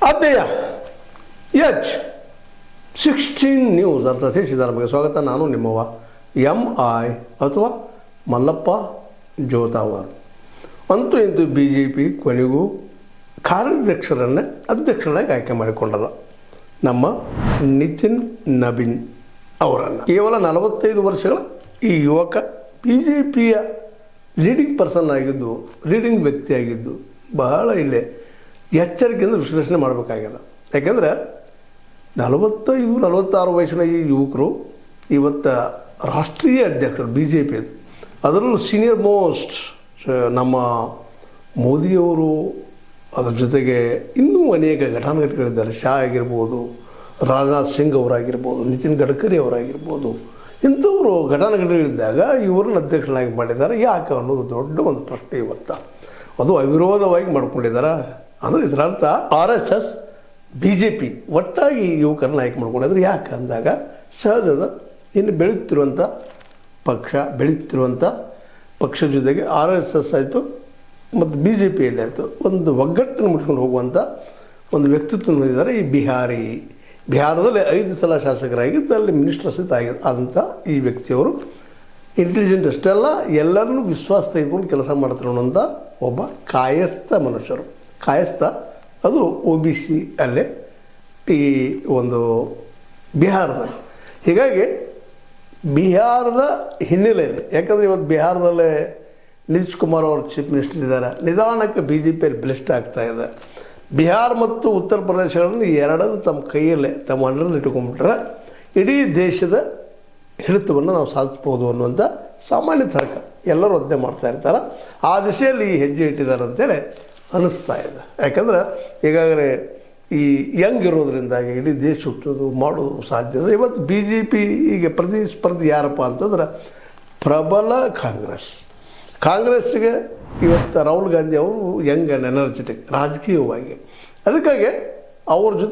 ಅಧ್ಯಾಯ H16 news ಅರ್ಥಾತ್ ನಮಗೆ ಸ್ವಾಗತ. ನಾನು ನಿಮ್ಮವ MI ಅಥವಾ ಮಲ್ಲಪ್ಪ ಜೋತಾವರ್. ಅಂತೂ ಇಂತೂ BJP ಕೊನೆಗೂ ಅಧ್ಯಕ್ಷರನ್ನಾಗಿ ಆಯ್ಕೆ ಮಾಡಿಕೊಂಡಲ್ಲ ನಮ್ಮ ನಿತಿನ್ ನಬೀನ್ ಅವರನ್ನು. ಕೇವಲ 45 ವರ್ಷಗಳ ಈ ಯುವಕ BJPಯ ಲೀಡಿಂಗ್ ಪರ್ಸನ್ ಆಗಿದ್ದು, ಲೀಡಿಂಗ್ ವ್ಯಕ್ತಿಯಾಗಿದ್ದು ಬಹಳ ಇಲ್ಲೇ ಎಚ್ಚರಿಕೆಯಿಂದ ವಿಶ್ಲೇಷಣೆ ಮಾಡಬೇಕಾಗ್ಯದ. ಯಾಕೆಂದರೆ 45-46 ವಯಸ್ಸಿನ ಈ ಯುವಕರು ಇವತ್ತು ರಾಷ್ಟ್ರೀಯ ಅಧ್ಯಕ್ಷರು BJP, ಅದರಲ್ಲೂ ಸೀನಿಯರ್ ಮೋಸ್ಟ್ ನಮ್ಮ ಮೋದಿಯವರು, ಅದರ ಜೊತೆಗೆ ಇನ್ನೂ ಅನೇಕ ಘಟಾನುಘಟಿಗಳಿದ್ದಾರೆ. ಶಾ ಆಗಿರ್ಬೋದು, ರಾಜನಾಥ್ ಸಿಂಗ್ ಅವರಾಗಿರ್ಬೋದು, ನಿತಿನ್ ಗಡ್ಕರಿ ಅವರಾಗಿರ್ಬೋದು, ಇಂಥವರು ಘಟಾನುಘಟಿಗಳಿದ್ದಾಗ ಇವ್ರನ್ನ ಅಧ್ಯಕ್ಷನಾಗಿ ಮಾಡಿದ್ದಾರೆ. ಯಾಕೆ ಅನ್ನೋದು ದೊಡ್ಡ ಒಂದು ಪ್ರಶ್ನೆ ಇವತ್ತು. ಅದು ಅವಿರೋಧವಾಗಿ ಮಾಡ್ಕೊಂಡಿದ್ದಾರೆ. ಅಂದರೆ ಇದರ ಅರ್ಥ RSS BJP ಒಟ್ಟಾಗಿ ಯುವಕರನ್ನ ಆಯ್ಕೆ ಮಾಡ್ಕೊಂಡಿದ್ರೆ. ಯಾಕೆ ಅಂದಾಗ ಸಹಜದ ಇನ್ನು ಬೆಳೀತಿರುವಂಥ ಪಕ್ಷ ಜೊತೆಗೆ RSS ಆಯಿತು ಮತ್ತು BJPಯಲ್ಲಿ ಆಯಿತು ಒಂದು ಒಗ್ಗಟ್ಟನ್ನು ಮುಟ್ಕೊಂಡು ಹೋಗುವಂಥ ಒಂದು ವ್ಯಕ್ತಿತ್ವ ಹೊಂದಿದ್ದಾರೆ. ಈ ಬಿಹಾರದಲ್ಲಿ 5 ಸಲ ಶಾಸಕರಾಗಿದ್ದು ಅಲ್ಲಿ ಮಿನಿಸ್ಟರ್ ಸಹಿತ ಆದಂಥ ಈ ವ್ಯಕ್ತಿಯವರು ಇಂಟೆಲಿಜೆಂಟ್ ಅಷ್ಟೆಲ್ಲ ಎಲ್ಲರನ್ನೂ ವಿಶ್ವಾಸ ತೆಗೆದುಕೊಂಡು ಕೆಲಸ ಮಾಡ್ತಿರೋಂಥ ಒಬ್ಬ ಕಾಯಸ್ಥ ಮನುಷ್ಯರು. ಕಾಯಸ್ಥ ಅದು OBC ಅಲ್ಲೇ ಈ ಒಂದು ಬಿಹಾರದಲ್ಲಿ. ಹೀಗಾಗಿ ಬಿಹಾರದ ಹಿನ್ನೆಲೆಯಲ್ಲಿ, ಯಾಕಂದರೆ ಇವತ್ತು ಬಿಹಾರದಲ್ಲೇ ನಿತೀಶ್ ಕುಮಾರ್ ಅವರು ಚೀಫ್ ಮಿನಿಸ್ಟರ್ ಇದ್ದಾರೆ. ನಿಧಾನಕ್ಕೆ BJPಯಲ್ಲಿ ಬ್ಲೆಸ್ಟ್ ಆಗ್ತಾ ಇದೆ. ಬಿಹಾರ ಮತ್ತು ಉತ್ತರ ಪ್ರದೇಶಗಳನ್ನು ಎರಡನ್ನು ತಮ್ಮ ಕೈಯಲ್ಲೇ ತಮ್ಮ ಅಂಡರಲ್ಲಿ ಇಟ್ಕೊಂಡ್ಬಿಟ್ರೆ ಇಡೀ ದೇಶದ ಹಿಡಿತವನ್ನು ನಾವು ಸಾಧಿಸ್ಬೋದು ಅನ್ನುವಂಥ ಸಾಮಾನ್ಯ ತರ್ಕ ಎಲ್ಲರೂ ಅದನ್ನೇ ಮಾಡ್ತಾ ಇರ್ತಾರೆ. ಆ ದಿಶೆಯಲ್ಲಿ ಈ ಹೆಜ್ಜೆ ಇಟ್ಟಿದ್ದಾರೆ ಅಂತೇಳಿ ಅನ್ನಿಸ್ತಾ ಇದೆ. ಯಾಕಂದರೆ ಈಗಾಗಲೇ ಈ ಯಂಗ್ ಇರೋದ್ರಿಂದಾಗಿ ಇಡೀ ದೇಶ ಹುಟ್ಟೋದು ಮಾಡೋದು ಸಾಧ್ಯ ಇದೆ. ಇವತ್ತು BJPಗೆ ಪ್ರತಿಸ್ಪರ್ಧಿ ಯಾರಪ್ಪ ಅಂತಂದ್ರೆ ಪ್ರಬಲ ಕಾಂಗ್ರೆಸ್ಸಿಗೆ ಇವತ್ತು ರಾಹುಲ್ ಗಾಂಧಿ ಅವರು ಯಂಗ್ ಆ್ಯಂಡ್ ಎನರ್ಜೆಟಿಕ್ ರಾಜಕೀಯವಾಗಿ. ಅದಕ್ಕಾಗಿ ಅವ್ರ ಜೊತೆ